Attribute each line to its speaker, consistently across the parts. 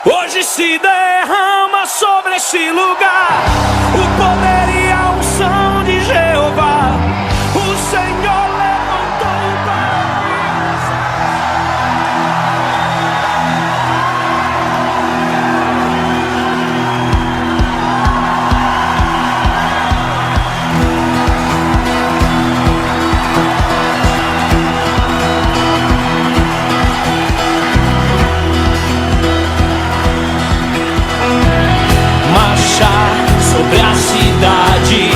Speaker 1: Hoje se derrama sobre este lugar o poder e a unção de Jeová. O Senhor levantou para sobre a cidade,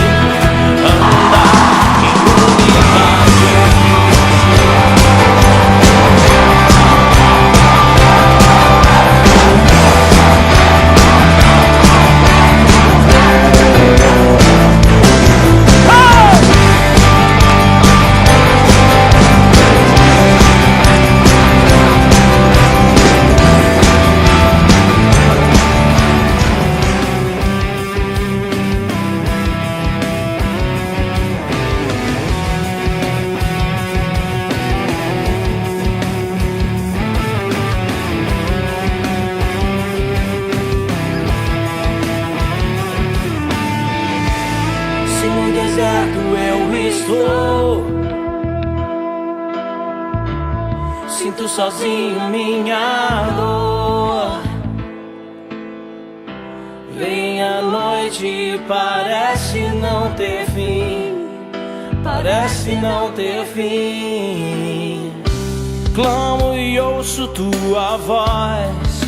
Speaker 1: andar em unidade. No deserto eu estou, sinto sozinho minha dor. Vem a noite e parece não ter fim, parece não ter fim. Clamo e ouço tua voz,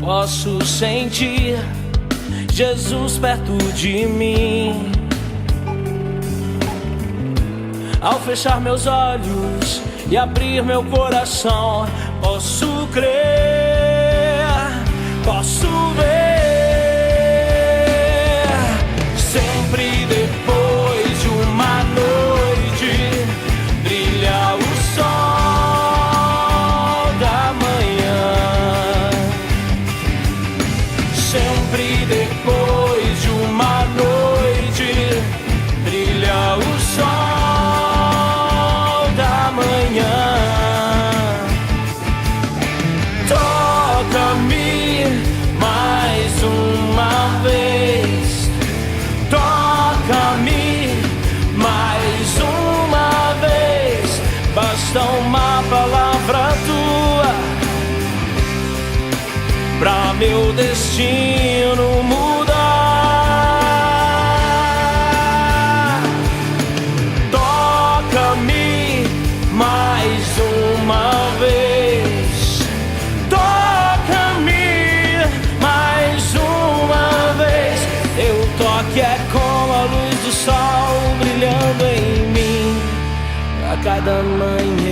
Speaker 1: posso sentir Jesus perto de mim. Ao fechar meus olhos e abrir meu coração, posso crer, posso ver. Sempre depois de uma noite brilha o sol da manhã. Sempre depois de uma noite brilha o sol. Toca-me mais uma vez, toca-me mais uma vez. Basta uma palavra tua pra meu destino mudar. Toca-me mais uma vez, toca-me mais uma vez. Teu toque é como a luz do sol brilhando em mim a cada manhã.